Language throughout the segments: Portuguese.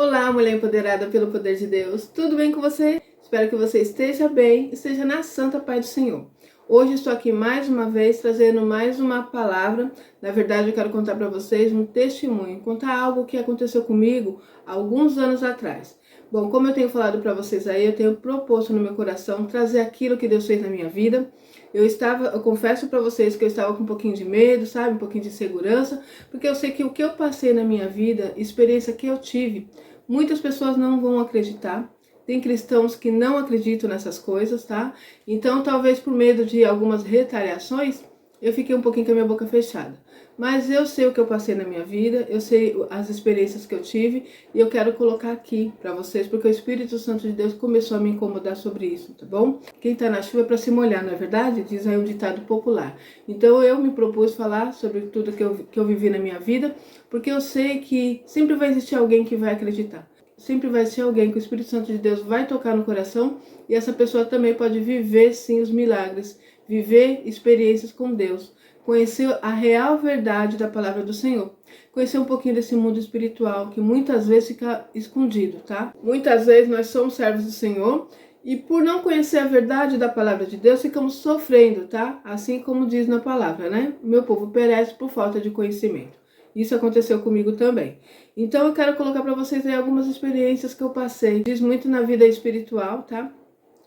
Olá, mulher empoderada pelo poder de Deus. Tudo bem com você? Espero que você esteja bem, esteja na santa paz do Senhor. Hoje estou aqui mais uma vez trazendo mais uma palavra. Na verdade, eu quero contar para vocês um testemunho, contar algo que aconteceu comigo há alguns anos atrás. Bom, como eu tenho falado para vocês aí, eu tenho proposto no meu coração trazer aquilo que Deus fez na minha vida. Eu confesso para vocês que eu estava com um pouquinho de medo, sabe? Um pouquinho de insegurança, porque eu sei que o que eu passei na minha vida, experiência que eu tive, muitas pessoas não vão acreditar. Tem cristãos que não acreditam nessas coisas, tá? Então, talvez por medo de algumas retaliações, eu fiquei um pouquinho com a minha boca fechada. Mas eu sei o que eu passei na minha vida, eu sei as experiências que eu tive e eu quero colocar aqui para vocês, porque o Espírito Santo de Deus começou a me incomodar sobre isso, tá bom? Quem tá na chuva é para se molhar, não é verdade? Diz aí um ditado popular. Então eu me propus falar sobre tudo que eu vivi na minha vida, porque eu sei que sempre vai existir alguém que vai acreditar. Sempre vai ser alguém que o Espírito Santo de Deus vai tocar no coração e essa pessoa também pode viver sim os milagres, viver experiências com Deus, conhecer a real verdade da palavra do Senhor, conhecer um pouquinho desse mundo espiritual que muitas vezes fica escondido, tá? Muitas vezes nós somos servos do Senhor e por não conhecer a verdade da palavra de Deus ficamos sofrendo, tá? Assim como diz na palavra, né? Meu povo perece por falta de conhecimento. Isso aconteceu comigo também. Então eu quero colocar para vocês aí algumas experiências que eu passei. Diz muito na vida espiritual, tá?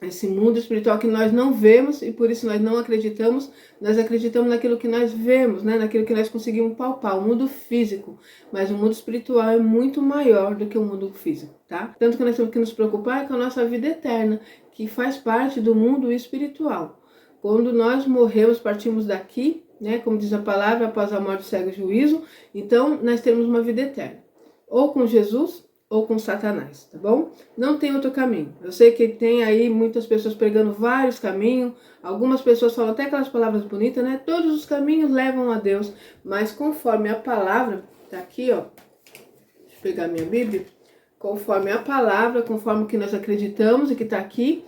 Esse mundo espiritual que nós não vemos e por isso nós não acreditamos. Nós acreditamos naquilo que nós vemos, né? Naquilo que nós conseguimos palpar, o mundo físico. Mas o mundo espiritual é muito maior do que o mundo físico, tá? Tanto que nós temos que nos preocupar com a nossa vida eterna, que faz parte do mundo espiritual. Quando nós morremos, partimos daqui, né? Como diz a palavra, após a morte segue o juízo. Então, nós temos uma vida eterna. Ou com Jesus, ou com Satanás, tá bom? Não tem outro caminho. Eu sei que tem aí muitas pessoas pregando vários caminhos. Algumas pessoas falam até aquelas palavras bonitas, né? Todos os caminhos levam a Deus. Mas conforme a palavra, tá aqui, ó. Deixa eu pegar minha Bíblia. Conforme a palavra, conforme o que nós acreditamos e que tá aqui,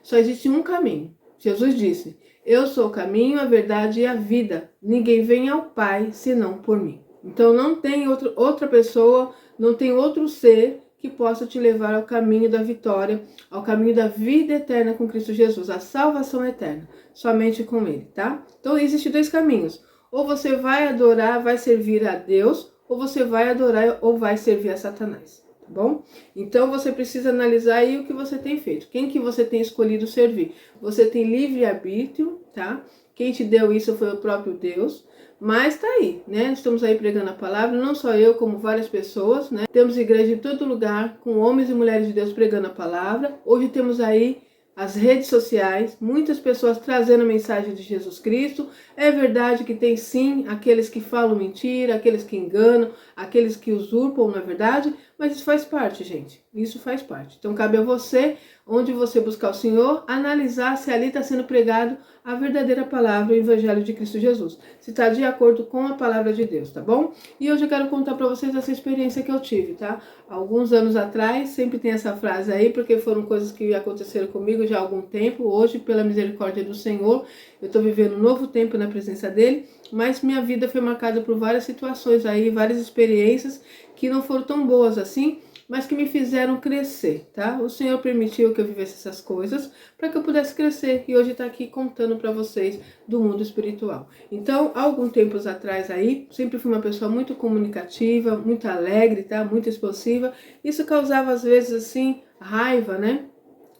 só existe um caminho. Jesus disse: eu sou o caminho, a verdade e a vida. Ninguém vem ao Pai senão por mim. Então não tem outra pessoa, não tem outro ser que possa te levar ao caminho da vitória, ao caminho da vida eterna com Cristo Jesus, a salvação eterna, somente com Ele, tá? Então existem dois caminhos. Ou você vai adorar, vai servir a Deus, ou você vai adorar ou vai servir a Satanás. Bom? Então você precisa analisar aí o que você tem feito, quem que você tem escolhido servir. Você tem livre-arbítrio, tá? Quem te deu isso foi o próprio Deus, mas tá aí, né? Estamos aí pregando a palavra, não só eu, como várias pessoas, né? Temos igreja em todo lugar, com homens e mulheres de Deus pregando a palavra. Hoje temos aí as redes sociais, muitas pessoas trazendo a mensagem de Jesus Cristo. É verdade que tem sim aqueles que falam mentira, aqueles que enganam, aqueles que usurpam, não é verdade? Mas isso faz parte, gente. Isso faz parte. Então cabe a você, onde você buscar o Senhor, analisar se ali está sendo pregado a verdadeira palavra, o Evangelho de Cristo Jesus. Se está de acordo com a palavra de Deus, tá bom? E hoje eu quero contar para vocês essa experiência que eu tive, tá? Alguns anos atrás, sempre tem essa frase aí, porque foram coisas que aconteceram comigo já há algum tempo. Hoje, pela misericórdia do Senhor, eu estou vivendo um novo tempo na presença dEle, mas minha vida foi marcada por várias situações aí, várias experiências que não foram tão boas assim, mas que me fizeram crescer, tá? O Senhor permitiu que eu vivesse essas coisas para que eu pudesse crescer e hoje tá aqui contando para vocês do mundo espiritual. Então, há alguns tempos atrás aí, sempre fui uma pessoa muito comunicativa, muito alegre, tá? Muito expansiva. Isso causava às vezes assim raiva, né?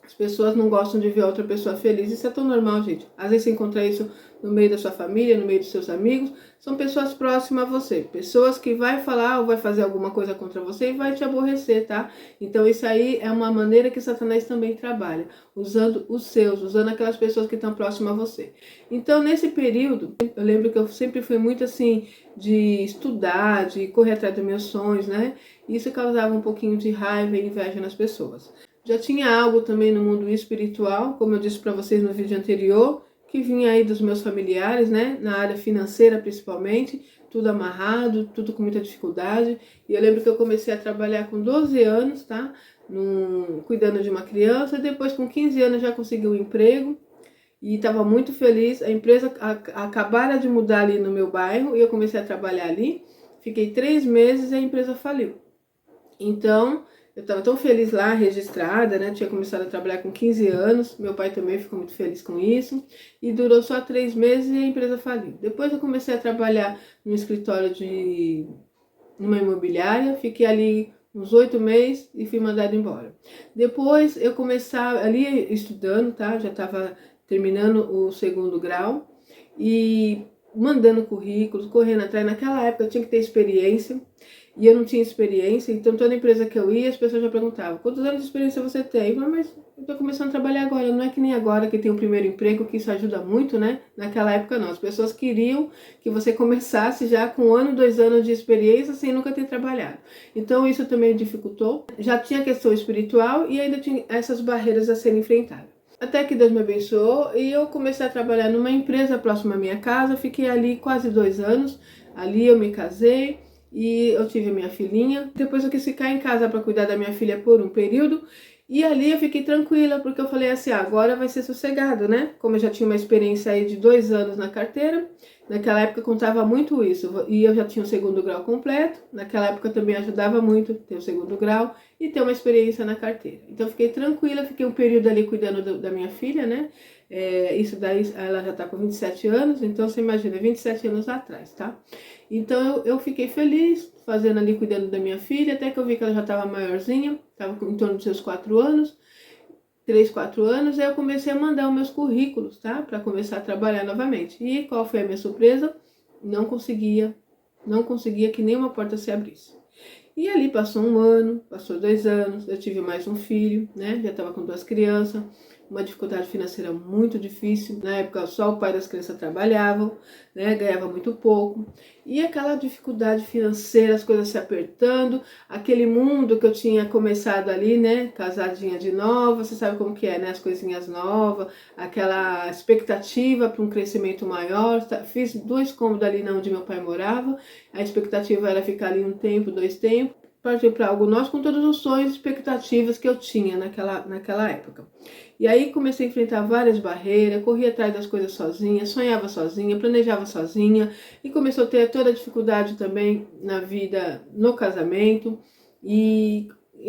As pessoas não gostam de ver outra pessoa feliz. Isso é tão normal, gente. Às vezes você encontra isso no meio da sua família, no meio dos seus amigos. São pessoas próximas a você. Pessoas que vai falar ou vai fazer alguma coisa contra você e vai te aborrecer, tá? Então isso aí é uma maneira que Satanás também trabalha. Usando os seus, usando aquelas pessoas que estão próximas a você. Então nesse período, eu lembro que eu sempre fui muito assim, de estudar, de correr atrás dos meus sonhos, né? Isso causava um pouquinho de raiva e inveja nas pessoas. Já tinha algo também no mundo espiritual, como eu disse para vocês no vídeo anterior, que vinha aí dos meus familiares, né? Na área financeira principalmente, tudo amarrado, tudo com muita dificuldade. E eu lembro que eu comecei a trabalhar com 12 anos, tá? Cuidando de uma criança. Depois, com 15 anos, já consegui um emprego e estava muito feliz. A empresa acabara de mudar ali no meu bairro e eu comecei a trabalhar ali. Fiquei 3 meses e a empresa faliu. Então, Eu estava tão feliz lá, registrada, né? Tinha começado a trabalhar com 15 anos. Meu pai também ficou muito feliz com isso. E durou só 3 meses e a empresa faliu. Depois eu comecei a trabalhar no escritório de uma imobiliária. Fiquei ali uns 8 meses e fui mandada embora. Depois eu começava ali estudando, tá? Já estava terminando o 2º grau e mandando currículos, correndo atrás. Naquela época eu tinha que ter experiência e eu não tinha experiência, então toda empresa que eu ia, as pessoas já perguntavam: quantos anos de experiência você tem? Eu falei: mas eu tô começando a trabalhar agora, não é que nem agora que tem o primeiro emprego, que isso ajuda muito, né? Naquela época não, as pessoas queriam que você começasse já com 1 ano, 2 anos de experiência sem nunca ter trabalhado. Então isso também dificultou. Já tinha questão espiritual e ainda tinha essas barreiras a serem enfrentadas. Até que Deus me abençoou e eu comecei a trabalhar numa empresa próxima à minha casa. Fiquei ali quase 2 anos. Ali eu me casei e eu tive a minha filhinha. Depois eu quis ficar em casa para cuidar da minha filha por um período. E ali eu fiquei tranquila, porque eu falei assim: agora vai ser sossegado, né? Como eu já tinha uma experiência aí de 2 anos na carteira, naquela época contava muito isso. E eu já tinha o 2º grau completo, naquela época também ajudava muito ter o 2º grau e ter uma experiência na carteira. Então eu fiquei tranquila, fiquei um período ali cuidando da minha filha, né? Isso daí, ela já tá com 27 anos, então você imagina, 27 anos atrás, tá? Então eu fiquei feliz, fazendo ali, cuidando da minha filha, até que eu vi que ela já estava maiorzinha, estava em torno dos seus 4 anos, 3, 4 anos, aí eu comecei a mandar os meus currículos, tá? Para começar a trabalhar novamente. E qual foi a minha surpresa? Não conseguia que nenhuma porta se abrisse. E ali passou 1 ano, passou 2 anos, eu tive mais um filho, né? Já estava com 2 crianças, uma dificuldade financeira muito difícil. Na época só o pai das crianças trabalhavam, né? Ganhava muito pouco. E aquela dificuldade financeira, as coisas se apertando, aquele mundo que eu tinha começado ali, né? Casadinha de nova, você sabe como que é, né? As coisinhas novas, aquela expectativa para um crescimento maior. Fiz 2 cômodos ali onde meu pai morava, a expectativa era ficar ali 1 tempo, 2 tempos, partir para algo nosso com todos os sonhos e expectativas que eu tinha naquela época. E aí comecei a enfrentar várias barreiras, corria atrás das coisas sozinha, sonhava sozinha, planejava sozinha e começou a ter toda a dificuldade também na vida, no casamento e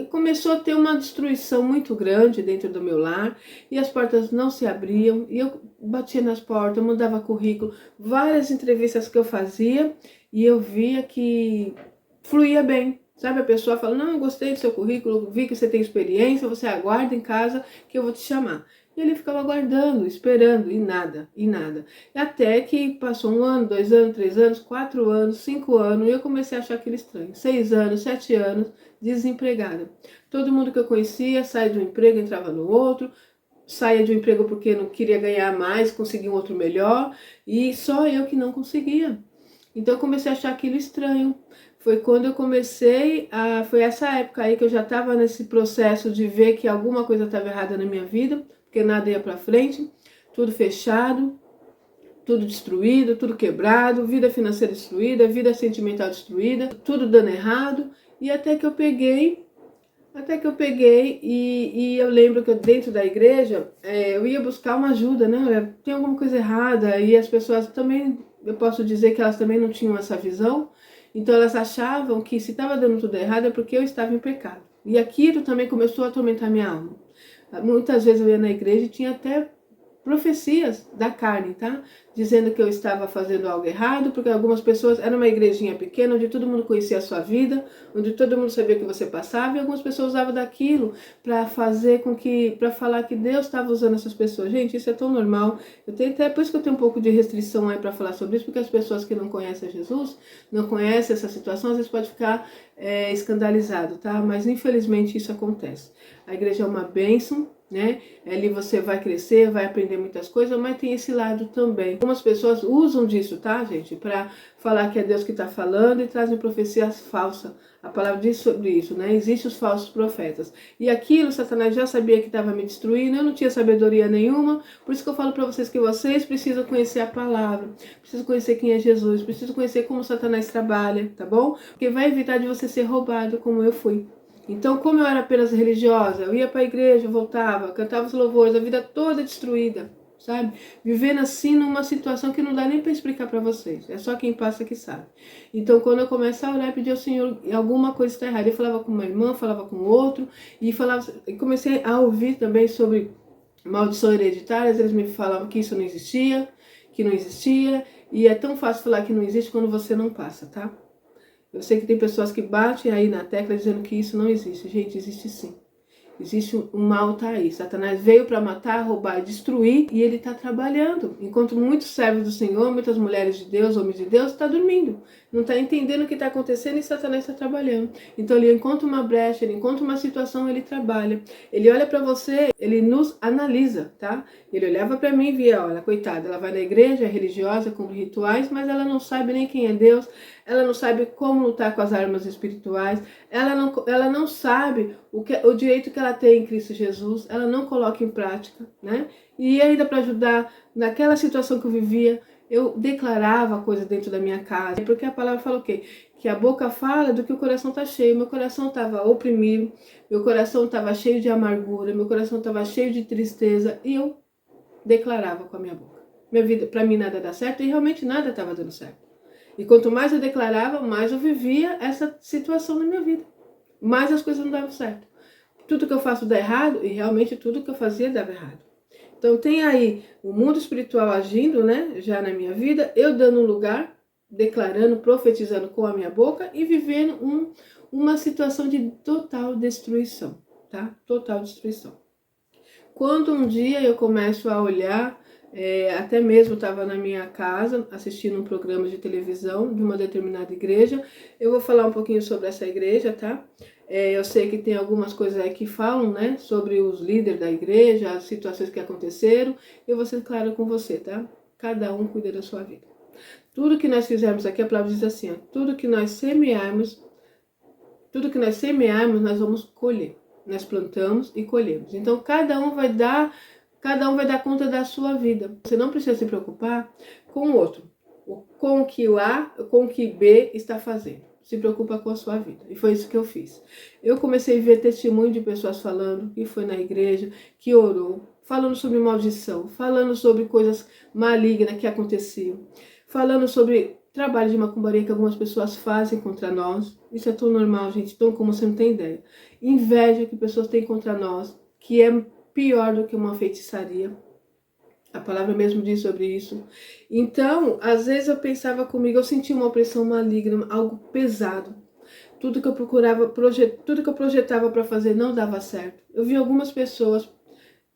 começou a ter uma destruição muito grande dentro do meu lar e as portas não se abriam e eu batia nas portas, mandava currículo, várias entrevistas que eu fazia e eu via que fluía bem. Sabe, a pessoa fala: não, eu gostei do seu currículo, vi que você tem experiência, você aguarda em casa que eu vou te chamar. E ele ficava aguardando, esperando, e nada, e nada. Até que passou 1 ano, 2 anos, 3 anos, 4 anos, 5 anos, e eu comecei a achar aquilo estranho. 6 anos, 7 anos, desempregada. Todo mundo que eu conhecia saía de um emprego, entrava no outro, saía de um emprego porque não queria ganhar mais, conseguia um outro melhor, e só eu que não conseguia. Então eu comecei a achar aquilo estranho. Foi quando eu foi essa época aí que eu já estava nesse processo de ver que alguma coisa estava errada na minha vida, porque nada ia para frente, tudo fechado, tudo destruído, tudo quebrado, vida financeira destruída, vida sentimental destruída, tudo dando errado, e até que eu peguei e eu lembro que dentro da igreja eu ia buscar uma ajuda, né? Tem alguma coisa errada, e as pessoas também, eu posso dizer que elas também não tinham essa visão. Então elas achavam que se estava dando tudo errado é porque eu estava em pecado. E aquilo também começou a atormentar minha alma. Muitas vezes eu ia na igreja e tinha até profecias da carne, tá? Dizendo que eu estava fazendo algo errado, porque algumas pessoas, era uma igrejinha pequena, onde todo mundo conhecia a sua vida, onde todo mundo sabia o que você passava, e algumas pessoas usavam daquilo para para falar que Deus estava usando essas pessoas. Gente, isso é tão normal. Eu tenho até, por isso que eu tenho um pouco de restrição aí para falar sobre isso, porque as pessoas que não conhecem Jesus, não conhecem essa situação, às vezes pode ficar escandalizado, tá? Mas infelizmente isso acontece. A igreja é uma bênção, né? Ali você vai crescer, vai aprender muitas coisas, mas tem esse lado também. Algumas pessoas usam disso, tá, gente? Para falar que é Deus que está falando e trazem profecias falsas. A palavra diz sobre isso, né? Existem os falsos profetas. E aquilo, Satanás já sabia que estava me destruindo, eu não tinha sabedoria nenhuma. Por isso que eu falo para vocês que vocês precisam conhecer a palavra, precisam conhecer quem é Jesus, precisam conhecer como Satanás trabalha, tá bom? Porque vai evitar de você ser roubado como eu fui. Então, como eu era apenas religiosa, eu ia para a igreja, voltava, cantava os louvores, a vida toda destruída. sabe? Vivendo assim numa situação que não dá nem para explicar para vocês. É só quem passa que sabe. Então, quando eu começo a orar e pedir ao Senhor, alguma coisa está errada. Eu falava com uma irmã, falava com outro, e comecei a ouvir também sobre maldição hereditária. Eles me falavam que isso não existia, que não existia. E é tão fácil falar que não existe quando você não passa, tá? Eu sei que tem pessoas que batem aí na tecla dizendo que isso não existe. Gente, existe sim. Existe um mal, tá aí. Satanás veio para matar, roubar e destruir, e ele está trabalhando. Enquanto muitos servos do Senhor, muitas mulheres de Deus, homens de Deus, está dormindo. Não está entendendo o que está acontecendo e Satanás está trabalhando. Então ele encontra uma brecha, ele encontra uma situação, ele trabalha. Ele olha para você, ele nos analisa, tá? Ele olhava para mim e via, olha, coitada, ela vai na igreja, é religiosa, cumpre rituais, mas ela não sabe nem quem é Deus, ela não sabe como lutar com as armas espirituais, ela não sabe o direito que ela tem em Cristo Jesus, ela não coloca em prática, né? E ainda para ajudar, naquela situação que eu vivia, eu declarava coisas dentro da minha casa, porque a palavra fala o quê? Que a boca fala do que o coração está cheio. Meu coração estava oprimido, meu coração estava cheio de amargura, meu coração estava cheio de tristeza, e eu declarava com a minha boca. Minha vida, para mim nada dá certo, e realmente nada estava dando certo. E quanto mais eu declarava, mais eu vivia essa situação na minha vida. Mais as coisas não davam certo. Tudo que eu faço dá errado, e realmente tudo que eu fazia dava errado. Então tem aí o mundo espiritual agindo, né, já na minha vida, eu dando um lugar, declarando, profetizando com a minha boca e vivendo uma situação de total destruição, tá? Total destruição. Quando um dia eu começo a olhar, até mesmo estava na minha casa assistindo um programa de televisão de uma determinada igreja. Eu vou falar um pouquinho sobre essa igreja, tá? Eu sei que tem algumas coisas aí que falam, né, sobre os líderes da igreja, as situações que aconteceram. Eu vou ser clara com você, tá? Cada um cuida da sua vida. Tudo que nós fizermos aqui, a palavra diz assim, ó, tudo que nós semearmos, nós vamos colher. Nós plantamos e colhemos. Então, cada um vai dar conta da sua vida. Você não precisa se preocupar com o outro, com o que o A, com o que B está fazendo. Se preocupa com a sua vida. E foi isso que eu fiz. Eu comecei a ver testemunho de pessoas falando que foi na igreja, que orou, falando sobre maldição, falando sobre coisas malignas que aconteciam, falando sobre trabalho de macumbaria que algumas pessoas fazem contra nós. Isso é tão normal, gente, tão como você não tem ideia. Inveja que pessoas têm contra nós, que é pior do que uma feitiçaria. A palavra mesmo diz sobre isso. Então, às vezes eu pensava comigo, eu sentia uma opressão maligna, algo pesado. Tudo que eu procurava, tudo que eu projetava para fazer não dava certo. Eu vi algumas pessoas,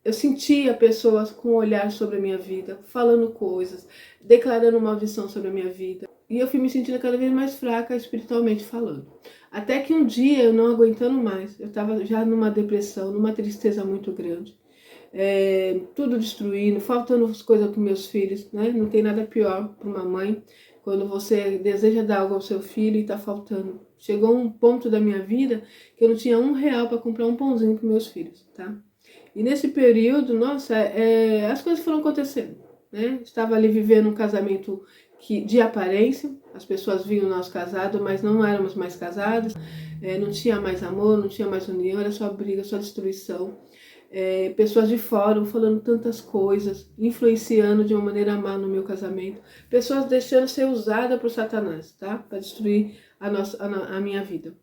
eu sentia pessoas com um olhar sobre a minha vida, falando coisas, declarando maldição sobre a minha vida. E eu fui me sentindo cada vez mais fraca espiritualmente falando. Até que um dia, eu não aguentando mais, eu estava já numa depressão, numa tristeza muito grande. Tudo destruindo, faltando as coisas para meus filhos, né? Não tem nada pior para uma mãe quando você deseja dar algo ao seu filho e está faltando. Chegou um ponto da minha vida que eu não tinha R$1 para comprar um pãozinho para meus filhos, tá? E nesse período, nossa, as coisas foram acontecendo, né? Estava ali vivendo um casamento de aparência, as pessoas viam nós casados, mas não éramos mais casados, não tinha mais amor, não tinha mais união, era só briga, só destruição. Pessoas de fora falando tantas coisas, influenciando de uma maneira má no meu casamento, pessoas deixando ser usada por Satanás, tá? Para destruir a minha vida.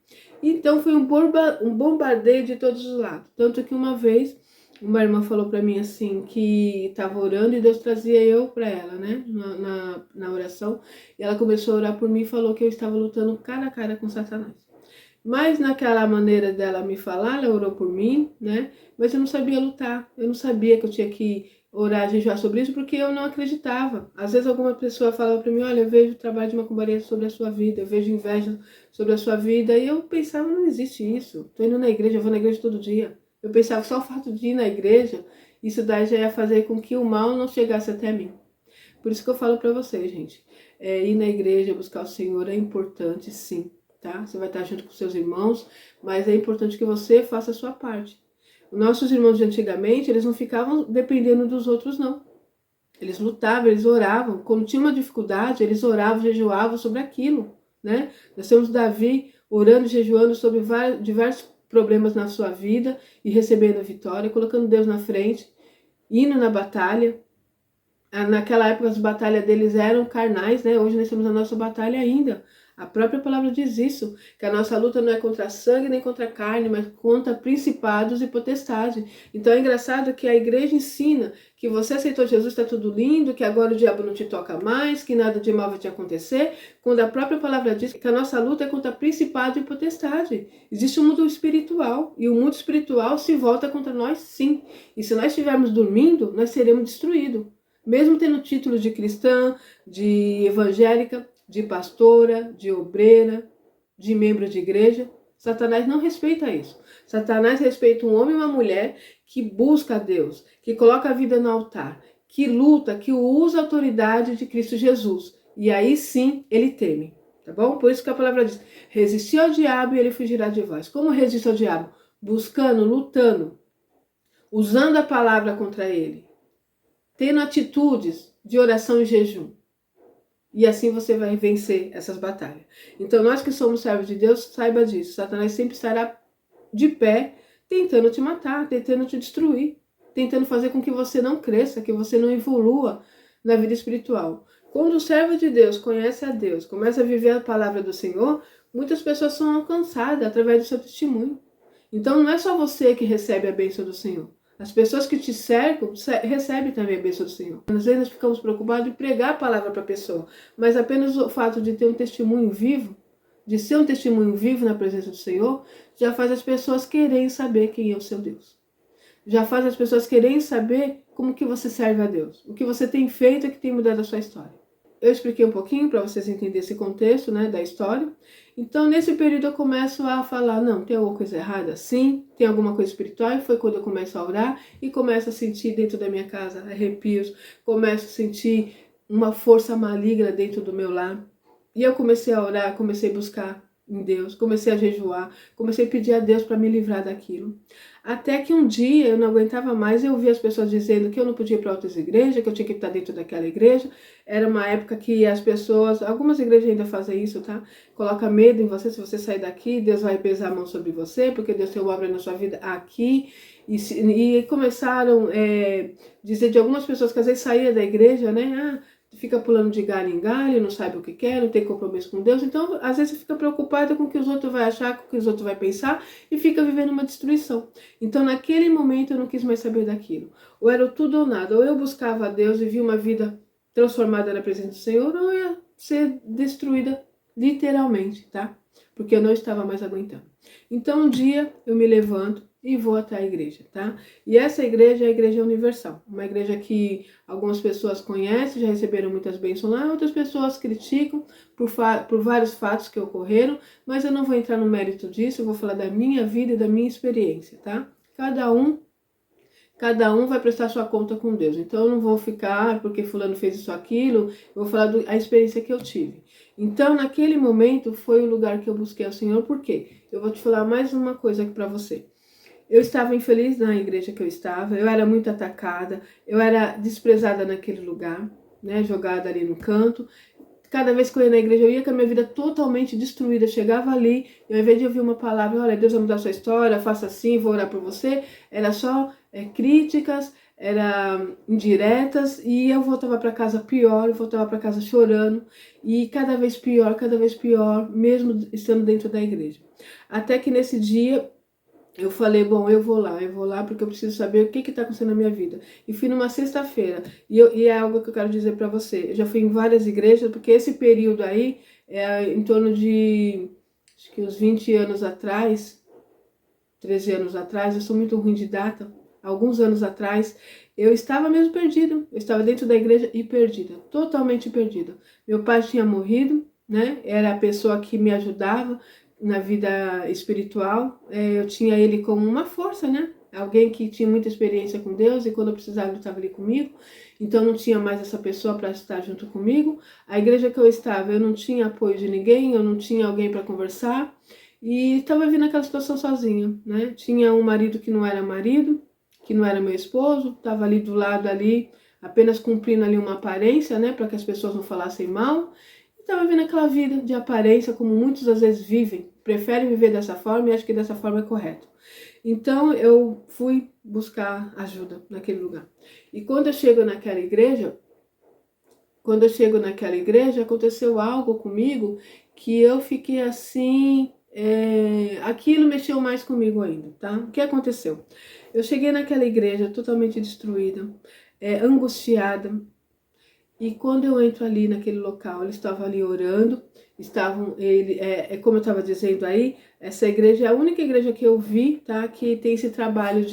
Então foi um bombardeio de todos os lados, tanto que uma vez uma irmã falou para mim assim, que estava orando e Deus trazia eu para ela, né, na oração, e ela começou a orar por mim e falou que eu estava lutando cara a cara com Satanás. Mas naquela maneira dela me falar, ela orou por mim, né? Mas eu não sabia lutar, eu não sabia que eu tinha que orar, jejuar sobre isso, porque eu não acreditava. Às vezes alguma pessoa falava para mim, olha, eu vejo o trabalho de macumbaria sobre a sua vida, eu vejo inveja sobre a sua vida, e eu pensava, não existe isso. Tô indo na igreja, eu vou na igreja todo dia. Eu pensava que só o fato de ir na igreja, isso daí já ia fazer com que o mal não chegasse até mim. Por isso que eu falo para vocês, gente, ir na igreja, buscar o Senhor é importante, sim. Tá? Você vai estar junto com seus irmãos, mas é importante que você faça a sua parte. Os nossos irmãos de antigamente, eles não ficavam dependendo dos outros, não. Eles lutavam, eles oravam. Quando tinha uma dificuldade, eles oravam, jejuavam sobre aquilo, né? Nós temos Davi orando e jejuando sobre diversos problemas na sua vida e recebendo a vitória, colocando Deus na frente, indo na batalha, Naquela época as batalhas deles eram carnais, né? Hoje nós temos a nossa batalha ainda. A própria palavra diz isso, que a nossa luta não é contra sangue nem contra carne, mas contra principados e potestades. Então é engraçado que a igreja ensina que você aceitou Jesus, está tudo lindo, que agora o diabo não te toca mais, que nada de mal vai te acontecer, quando a própria palavra diz que a nossa luta é contra principado e potestade. Existe um mundo espiritual, e o mundo espiritual se volta contra nós sim. E se nós estivermos dormindo, nós seremos destruídos. Mesmo tendo título de cristã, de evangélica, de pastora, de obreira, de membro de igreja, Satanás não respeita isso. Satanás respeita um homem e uma mulher que busca a Deus, que coloca a vida no altar, que luta, que usa a autoridade de Cristo Jesus. E aí sim ele teme, tá bom? Por isso que a palavra diz, resistir ao diabo e ele fugirá de vós. Como resiste ao diabo? Buscando, lutando, usando a palavra contra ele, tendo atitudes de oração e jejum. E assim você vai vencer essas batalhas. Então nós que somos servos de Deus, saiba disso. Satanás sempre estará de pé, tentando te matar, tentando te destruir, tentando fazer com que você não cresça, que você não evolua na vida espiritual. Quando o servo de Deus conhece a Deus, começa a viver a palavra do Senhor, muitas pessoas são alcançadas através do seu testemunho. Então não é só você que recebe a bênção do Senhor. As pessoas que te cercam recebem também a bênção do Senhor. Às vezes nós ficamos preocupados em pregar a palavra para a pessoa, mas apenas o fato de ter um testemunho vivo, de ser um testemunho vivo na presença do Senhor, já faz as pessoas quererem saber quem é o seu Deus. Já faz as pessoas quererem saber como que você serve a Deus. O que você tem feito é que tem mudado a sua história. Eu expliquei um pouquinho para vocês entenderem esse contexto, né, da história. Então, nesse período eu começo a falar, não, tem alguma coisa errada? Sim, tem alguma coisa espiritual. E foi quando eu começo a orar e começo a sentir dentro da minha casa arrepios, começo a sentir uma força maligna dentro do meu lar. E eu comecei a orar, comecei a buscar em Deus, comecei a jejuar, comecei a pedir a Deus para me livrar daquilo. Até que um dia eu não aguentava mais, eu ouvi as pessoas dizendo que eu não podia ir para outras igrejas, que eu tinha que estar dentro daquela igreja. Era uma época que as pessoas, algumas igrejas ainda fazem isso, tá? Coloca medo em você, se você sair daqui, Deus vai pesar a mão sobre você, porque Deus tem uma obra na sua vida aqui. E começaram a dizer de algumas pessoas que às vezes saíam da igreja, né? Fica pulando de galho em galho, não sabe o que quer, não tem compromisso com Deus. Então, às vezes, você fica preocupado com o que os outros vão achar, com o que os outros vão pensar e fica vivendo uma destruição. Então, naquele momento, eu não quis mais saber daquilo. Ou era tudo ou nada. Ou eu buscava a Deus e vivia uma vida transformada na presença do Senhor, ou eu ia ser destruída literalmente, tá? Porque eu não estava mais aguentando. Então, um dia, eu me levanto e vou até a igreja, tá? E essa igreja é a Igreja Universal, uma igreja que algumas pessoas conhecem, já receberam muitas bênçãos lá, outras pessoas criticam por vários fatos que ocorreram, mas eu não vou entrar no mérito disso, eu vou falar da minha vida e da minha experiência, tá? Cada um vai prestar sua conta com Deus. Então eu não vou ficar porque fulano fez isso aquilo, eu vou falar da experiência que eu tive. Então naquele momento foi o lugar que eu busquei ao Senhor, por quê? Eu vou te falar mais uma coisa aqui para você. Eu estava infeliz na igreja que eu estava, eu era muito atacada, eu era desprezada naquele lugar, né, jogada ali no canto. Cada vez que eu ia na igreja, eu ia com a minha vida totalmente destruída. Chegava ali, e ao invés de ouvir uma palavra, olha, Deus vai mudar a sua história, faça assim, vou orar por você, era só críticas, era indiretas, e eu voltava para casa pior, eu voltava para casa chorando, e cada vez pior, mesmo estando dentro da igreja. Até que nesse dia, eu falei, bom, eu vou lá porque eu preciso saber o que está acontecendo na minha vida. E fui numa sexta-feira, e é algo que eu quero dizer para você. Eu já fui em várias igrejas, porque esse período aí, em torno de, acho que uns 20 anos atrás, 13 anos atrás, eu sou muito ruim de data, alguns anos atrás, eu estava mesmo perdida. Eu estava dentro da igreja e perdida, totalmente perdida. Meu pai tinha morrido, né? Era a pessoa que me ajudava na vida espiritual, eu tinha ele como uma força, né? Alguém que tinha muita experiência com Deus e quando eu precisava ele estava ali comigo. Então não tinha mais essa pessoa para estar junto comigo. A igreja que eu estava, eu não tinha apoio de ninguém, eu não tinha alguém para conversar e estava vivendo aquela situação sozinha, né? Tinha um marido que não era marido, que não era meu esposo, estava ali do lado ali, apenas cumprindo ali uma aparência, né? Para que as pessoas não falassem mal. Estava vivendo aquela vida de aparência, como muitos às vezes vivem, preferem viver dessa forma e acho que dessa forma é correto. Então eu fui buscar ajuda naquele lugar. E quando eu chego naquela igreja, quando eu chego naquela igreja, aconteceu algo comigo que eu fiquei assim, aquilo mexeu mais comigo ainda, tá? O que aconteceu? Eu cheguei naquela igreja totalmente destruída, angustiada, e quando eu entro ali naquele local, eles estavam ali orando, como eu estava dizendo aí, essa igreja é a única igreja que eu vi, tá, que tem esse trabalho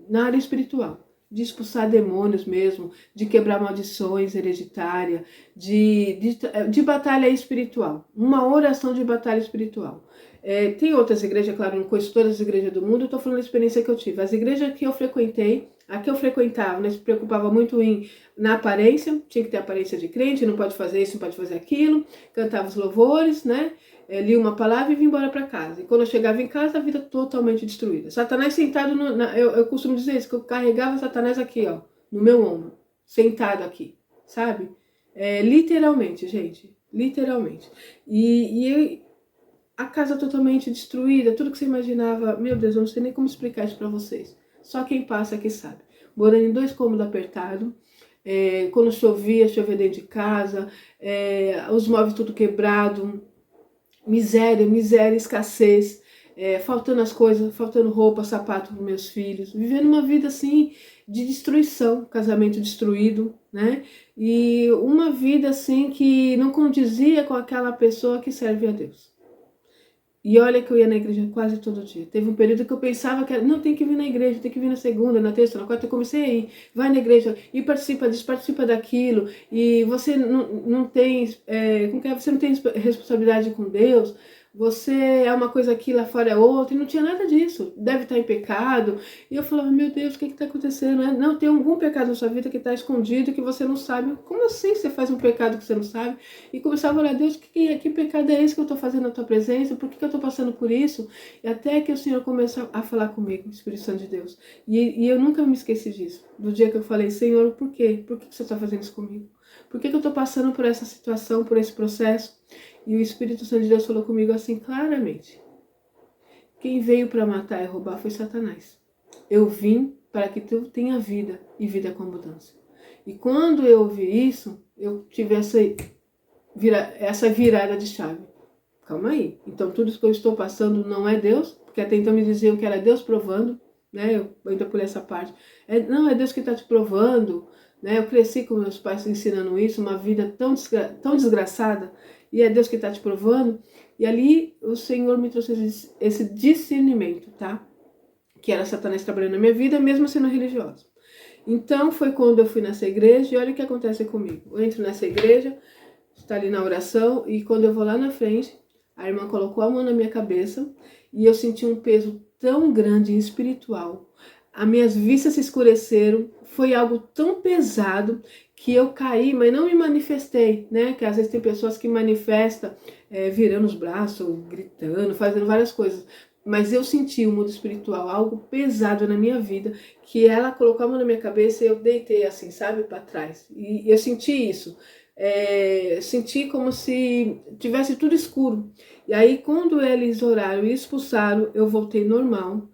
na área espiritual, de expulsar demônios mesmo, de quebrar maldições hereditárias, de batalha espiritual, uma oração de batalha espiritual. Tem outras igrejas, claro, não conheço todas as igrejas do mundo, eu estou falando da experiência que eu tive. As igrejas que eu frequentei, a que eu frequentava, né, se preocupava muito na aparência, tinha que ter aparência de crente, não pode fazer isso, não pode fazer aquilo, cantava os louvores, né, lia uma palavra e vinha embora para casa. E quando eu chegava em casa, a vida totalmente destruída. Satanás sentado, eu costumo dizer isso, que eu carregava Satanás aqui, ó, no meu ombro, sentado aqui, sabe? Literalmente, gente, literalmente. A casa totalmente destruída, tudo que você imaginava, meu Deus, eu não sei nem como explicar isso para vocês. Só quem passa que sabe. Morando em 2 cômodos apertados, quando chovia dentro de casa, os móveis tudo quebrado, miséria, escassez, faltando as coisas, faltando roupa, sapato para meus filhos, vivendo uma vida assim de destruição, casamento destruído, né? E uma vida assim que não condizia com aquela pessoa que serve a Deus. E olha que eu ia na igreja quase todo dia. Teve um período que eu pensava que não, tem que vir na igreja, tem que vir na segunda, na terça, na quarta. Eu comecei a ir, vai na igreja e participa disso, participa daquilo. E você não tem, você não tem responsabilidade com Deus. Você é uma coisa aqui, lá fora é outra. E não tinha nada disso. Deve estar em pecado. E eu falava, meu Deus, o que está acontecendo? Não, tem algum pecado na sua vida que está escondido, que você não sabe. Como assim você faz um pecado que você não sabe? E começava a orar, Deus, que pecado é esse que eu estou fazendo na tua presença? Por que eu estou passando por isso? E até que o Senhor começou a falar comigo, Espírito Santo de Deus. E eu nunca me esqueci disso. Do dia que eu falei, Senhor, por quê? Por que você está fazendo isso comigo? Por que eu estou passando por essa situação, por esse processo? E o Espírito Santo de Deus falou comigo assim claramente. Quem veio para matar e roubar foi Satanás. Eu vim para que tu tenha vida e vida com abundância. E quando eu ouvi isso, eu tive essa virada de chave. Calma aí. Então tudo isso que eu estou passando não é Deus, porque até então me diziam que era Deus provando, né? Eu ainda pulei essa parte. Não, é Deus que está te provando, né? Eu cresci com meus pais ensinando isso, uma vida tão desgraçada, e é Deus que está te provando. E ali o Senhor me trouxe esse discernimento, tá? Que era Satanás trabalhando na minha vida, mesmo sendo religiosa. Então foi quando eu fui nessa igreja, e olha o que acontece comigo. Eu entro nessa igreja, está ali na oração, e quando eu vou lá na frente, a irmã colocou a mão na minha cabeça e eu senti um peso tão grande e espiritual. As minhas vistas se escureceram, foi algo tão pesado que eu caí, mas não me manifestei, né? Que às vezes tem pessoas que manifestam virando os braços, gritando, fazendo várias coisas. Mas eu senti o mundo espiritual, algo pesado na minha vida, que ela colocou a mão na minha cabeça e eu deitei assim, sabe, para trás. E eu senti isso. Senti como se tivesse tudo escuro. E aí, quando eles oraram e expulsaram, eu voltei normal.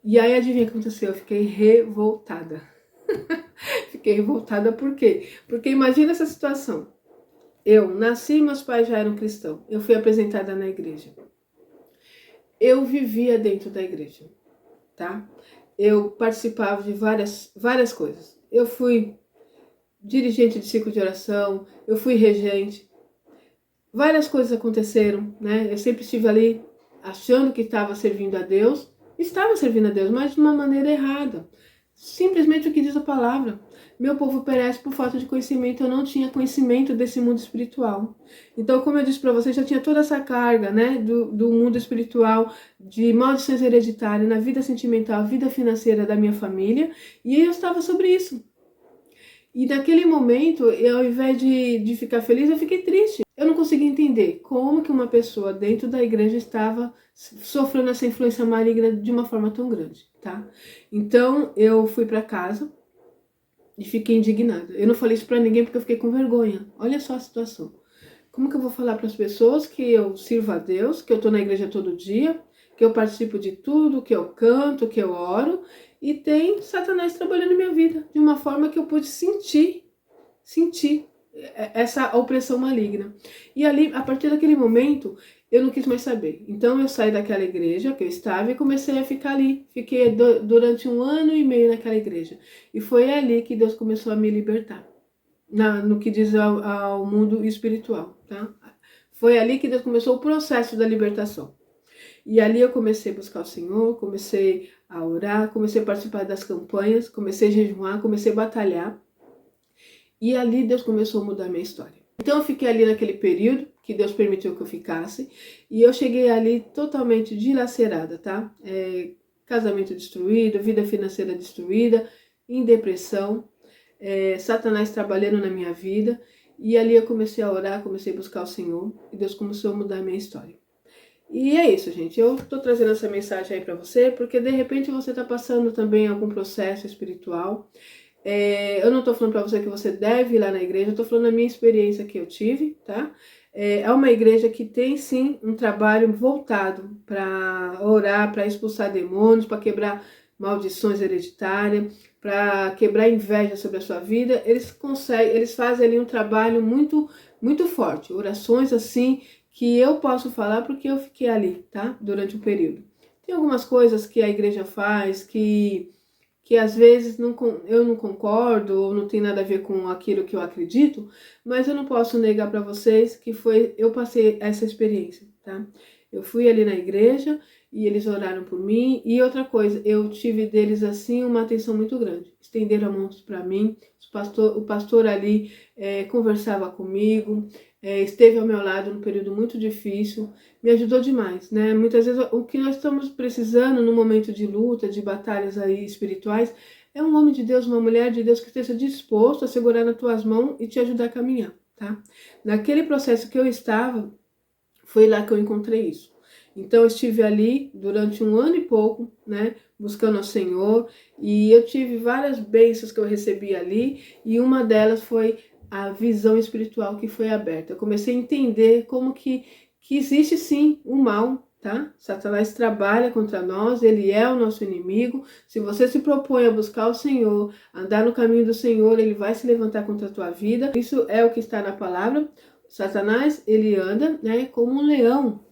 E aí, adivinha o que aconteceu? Eu fiquei revoltada. Fiquei revoltada por quê? Porque imagina essa situação. Eu nasci, meus pais já eram cristãos. Eu fui apresentada na igreja. Eu vivia dentro da igreja, tá? Eu participava de várias coisas. Eu fui dirigente de ciclo de oração, eu fui regente. Várias coisas aconteceram, né? Eu sempre estive ali achando que estava servindo a Deus, mas de uma maneira errada. Simplesmente o que diz a palavra. Meu povo perece por falta de conhecimento. Eu não tinha conhecimento desse mundo espiritual. Então, como eu disse para vocês, já tinha toda essa carga, né, do mundo espiritual, de maldições hereditárias na vida sentimental, vida financeira da minha família, e eu estava sobre isso. E naquele momento, ao invés de ficar feliz, eu fiquei triste. Eu não conseguia entender como que uma pessoa dentro da igreja estava sofrendo essa influência maligna de uma forma tão grande, tá? Então, eu fui para casa e fiquei indignada. Eu não falei isso para ninguém porque eu fiquei com vergonha. Olha só a situação. Como que eu vou falar para as pessoas que eu sirvo a Deus, que eu estou na igreja todo dia, que eu participo de tudo, que eu canto, que eu oro, e tem Satanás trabalhando na minha vida de uma forma que eu pude sentir. essa opressão maligna. E ali, a partir daquele momento, eu não quis mais saber. Então eu saí daquela igreja que eu estava e comecei a ficar ali. Fiquei durante 1 ano e meio naquela igreja. E foi ali que Deus começou a me libertar. No que diz ao mundo espiritual, tá? Foi ali que Deus começou o processo da libertação. E ali eu comecei a buscar o Senhor, comecei a orar, comecei a participar das campanhas, comecei a jejuar, comecei a batalhar. E ali Deus começou a mudar a minha história. Então eu fiquei ali naquele período que Deus permitiu que eu ficasse. E eu cheguei ali totalmente dilacerada, tá? Casamento destruído, vida financeira destruída, em depressão, Satanás trabalhando na minha vida. E ali eu comecei a orar, comecei a buscar o Senhor. E Deus começou a mudar a minha história. E é isso, gente. Eu tô trazendo essa mensagem aí pra você, porque de repente você tá passando também algum processo espiritual. Eu não tô falando pra você que você deve ir lá na igreja, eu tô falando da minha experiência que eu tive, tá? É uma igreja que tem sim um trabalho voltado para orar, para expulsar demônios, para quebrar maldições hereditárias, para quebrar inveja sobre a sua vida. Eles fazem ali um trabalho muito, muito forte, orações assim que eu posso falar porque eu fiquei ali, tá? Durante um período. Tem algumas coisas que a igreja faz que às vezes eu não concordo ou não tem nada a ver com aquilo que eu acredito, mas eu não posso negar para vocês que eu passei essa experiência, tá? Eu fui ali na igreja e eles oraram por mim. E outra coisa, eu tive deles assim uma atenção muito grande. Estenderam a mão para mim, o pastor ali conversava comigo, esteve ao meu lado num período muito difícil, me ajudou demais, né? Muitas vezes o que nós estamos precisando no momento de luta, de batalhas aí espirituais, é um homem de Deus, uma mulher de Deus que esteja disposto a segurar nas tuas mãos e te ajudar a caminhar, tá? Naquele processo que eu estava, foi lá que eu encontrei isso. Então eu estive ali durante 1 ano e pouco, né, buscando ao Senhor, e eu tive várias bênçãos que eu recebi ali, e uma delas foi a visão espiritual que foi aberta. Eu comecei a entender como que existe sim o mal, tá? Satanás trabalha contra nós, ele é o nosso inimigo. Se você se propõe a buscar o Senhor, andar no caminho do Senhor, ele vai se levantar contra a tua vida. Isso é o que está na palavra. Satanás, ele anda, né, como um leão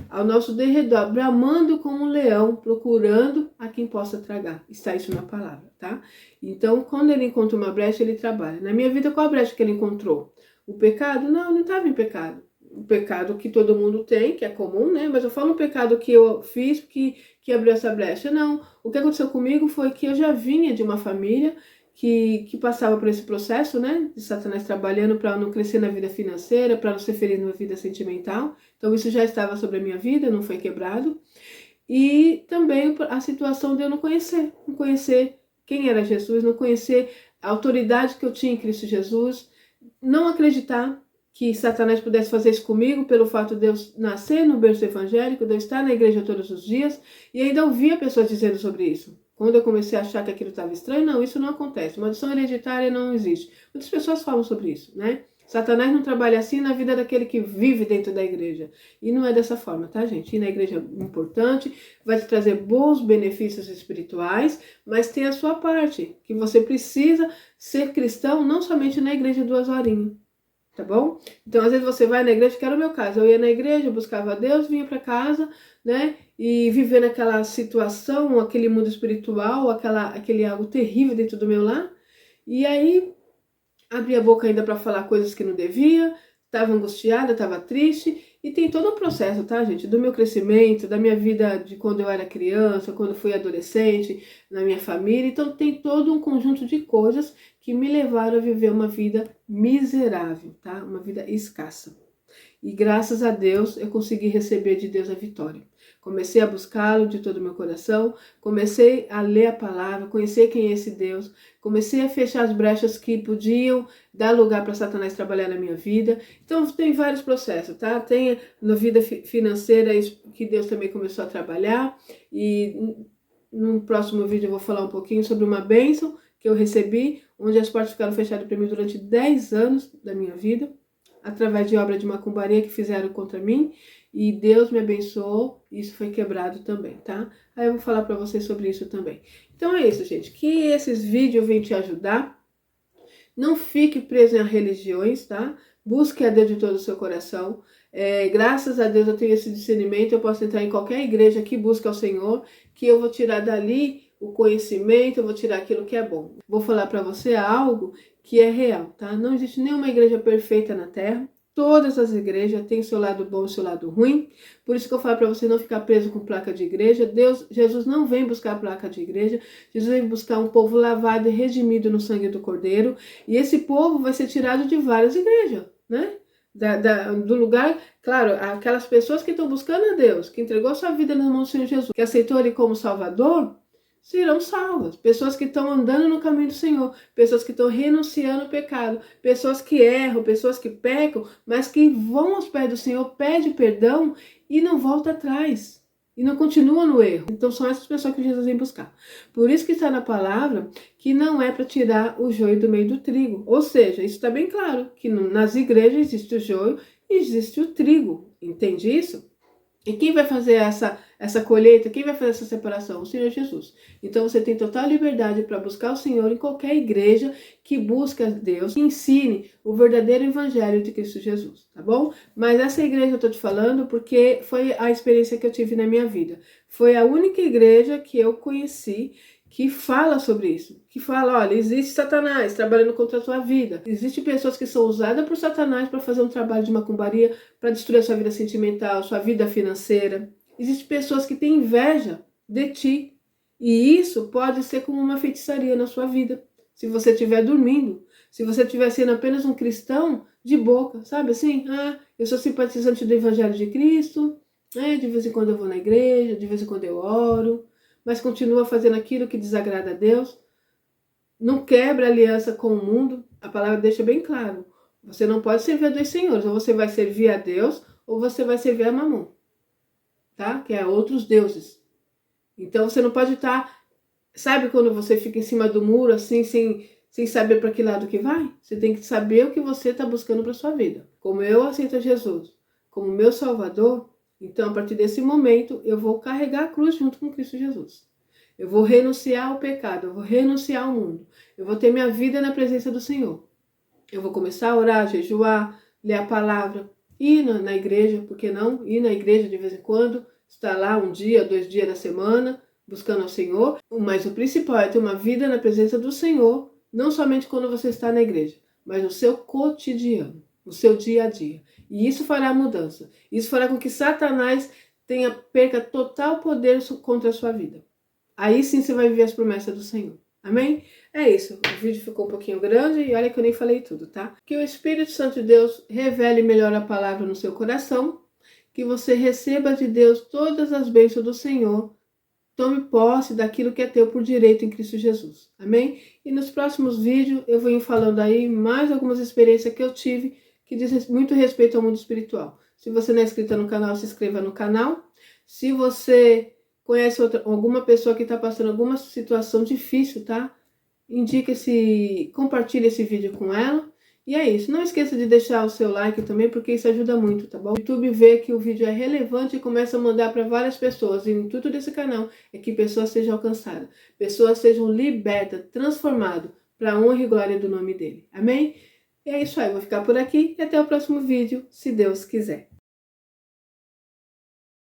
ao nosso derredor, bramando como um leão, procurando a quem possa tragar. Está isso na palavra, tá? Então, quando ele encontra uma brecha, ele trabalha. Na minha vida, qual a brecha que ele encontrou? O pecado? Não, não estava em pecado. O pecado que todo mundo tem, que é comum, né? Mas eu falo um pecado que eu fiz que abriu essa brecha. Não. O que aconteceu comigo foi que eu já vinha de uma família que passava por esse processo, né, de Satanás trabalhando para não crescer na vida financeira, para não ser feliz na vida sentimental. Então isso já estava sobre a minha vida, não foi quebrado. E também a situação de eu não conhecer quem era Jesus, não conhecer a autoridade que eu tinha em Cristo Jesus, não acreditar que Satanás pudesse fazer isso comigo pelo fato de eu nascer no berço evangélico, de eu estar na igreja todos os dias, e ainda ouvia pessoas dizendo sobre isso. Quando eu comecei a achar que aquilo estava estranho, não, isso não acontece. Maldição hereditária não existe. Muitas pessoas falam sobre isso, né? Satanás não trabalha assim na vida daquele que vive dentro da igreja. E não é dessa forma, tá, gente? Ir na igreja é importante, vai te trazer bons benefícios espirituais, mas tem a sua parte, que você precisa ser cristão não somente na igreja 2 horinhas, tá bom? Então, às vezes você vai na igreja, que era o meu caso, eu ia na igreja, buscava a Deus, vinha para casa, né? E viver naquela situação, aquele mundo espiritual, aquele algo terrível dentro do meu lar. E aí, abria a boca ainda para falar coisas que não devia, estava angustiada, estava triste. E tem todo um processo, tá, gente? Do meu crescimento, da minha vida de quando eu era criança, quando fui adolescente, na minha família. Então tem todo um conjunto de coisas que me levaram a viver uma vida miserável, tá? Uma vida escassa. E graças a Deus eu consegui receber de Deus a vitória. Comecei a buscá-lo de todo o meu coração, comecei a ler a palavra, conhecer quem é esse Deus, comecei a fechar as brechas que podiam dar lugar para Satanás trabalhar na minha vida. Então tem vários processos, tá? Tem na vida financeira que Deus também começou a trabalhar, e no próximo vídeo eu vou falar um pouquinho sobre uma bênção que eu recebi, onde as portas ficaram fechadas para mim durante 10 anos da minha vida, através de obra de macumbaria que fizeram contra mim, e Deus me abençoou, e isso foi quebrado também, tá? Aí eu vou falar para vocês sobre isso também. Então é isso, gente, que esses vídeos venham te ajudar. Não fique preso em religiões, tá? Busque a Deus de todo o seu coração. Graças a Deus eu tenho esse discernimento, eu posso entrar em qualquer igreja que busque ao Senhor, que eu vou tirar dali o conhecimento, eu vou tirar aquilo que é bom. Vou falar para você algo que é real, tá? Não existe nenhuma igreja perfeita na Terra. Todas as igrejas têm seu lado bom e seu lado ruim. Por isso que eu falo para você não ficar preso com placa de igreja. Jesus não vem buscar a placa de igreja. Jesus vem buscar um povo lavado e redimido no sangue do Cordeiro. E esse povo vai ser tirado de várias igrejas, né? Do lugar, claro, aquelas pessoas que estão buscando a Deus, que entregou sua vida nas mãos do Senhor Jesus, que aceitou Ele como Salvador, serão salvas. Pessoas que estão andando no caminho do Senhor, pessoas que estão renunciando ao pecado, pessoas que erram, pessoas que pecam, mas que vão aos pés do Senhor, pedem perdão e não voltam atrás. E não continua no erro. Então são essas pessoas que Jesus vem buscar. Por isso que está na palavra que não é para tirar o joio do meio do trigo. Ou seja, isso está bem claro, que nas igrejas existe o joio e existe o trigo. Entende isso? E quem vai fazer essa colheita, quem vai fazer essa separação? O Senhor Jesus. Então você tem total liberdade para buscar o Senhor em qualquer igreja que busque a Deus, que ensine o verdadeiro evangelho de Cristo Jesus, tá bom? Mas essa igreja eu estou te falando porque foi a experiência que eu tive na minha vida. Foi a única igreja que eu conheci que fala sobre isso, que fala, olha, existe Satanás trabalhando contra a sua vida, existem pessoas que são usadas por Satanás para fazer um trabalho de macumbaria, para destruir a sua vida sentimental, sua vida financeira, existem pessoas que têm inveja de ti, e isso pode ser como uma feitiçaria na sua vida, se você estiver dormindo, se você estiver sendo apenas um cristão de boca, sabe assim, eu sou simpatizante do Evangelho de Cristo, de vez em quando eu vou na igreja, de vez em quando eu oro, mas continua fazendo aquilo que desagrada a Deus, não quebra aliança com o mundo. A palavra deixa bem claro, você não pode servir a dois senhores, ou você vai servir a Deus, ou você vai servir a Mamon, tá? Que é outros deuses. Então você não pode estar, sabe quando você fica em cima do muro, assim, sem saber para que lado que vai? Você tem que saber o que você está buscando para sua vida. Como eu aceito a Jesus como meu Salvador, então, a partir desse momento, eu vou carregar a cruz junto com Cristo Jesus. Eu vou renunciar ao pecado, eu vou renunciar ao mundo. Eu vou ter minha vida na presença do Senhor. Eu vou começar a orar, jejuar, ler a palavra, ir na igreja, por que não? Ir na igreja de vez em quando, estar lá 1 dia, 2 dias da semana, buscando ao Senhor. Mas o principal é ter uma vida na presença do Senhor, não somente quando você está na igreja, mas no seu cotidiano, no seu dia a dia. E isso fará a mudança. Isso fará com que Satanás perca total poder contra a sua vida. Aí sim você vai viver as promessas do Senhor. Amém? É isso. O vídeo ficou um pouquinho grande e olha que eu nem falei tudo, tá? Que o Espírito Santo de Deus revele melhor a palavra no seu coração. Que você receba de Deus todas as bênçãos do Senhor. Tome posse daquilo que é teu por direito em Cristo Jesus. Amém? E nos próximos vídeos eu venho falando aí mais algumas experiências que eu tive que diz muito respeito ao mundo espiritual. Se você não é inscrito no canal, se inscreva no canal. Se você conhece alguma pessoa que está passando alguma situação difícil, tá? Compartilhe esse vídeo com ela. E é isso. Não esqueça de deixar o seu like também, porque isso ajuda muito, tá bom? O YouTube vê que o vídeo é relevante e começa a mandar para várias pessoas. E o intuito desse canal é que pessoas sejam alcançadas, pessoas sejam libertas, transformadas para a honra e glória do nome dele. Amém? E é isso aí, vou ficar por aqui e até o próximo vídeo, se Deus quiser.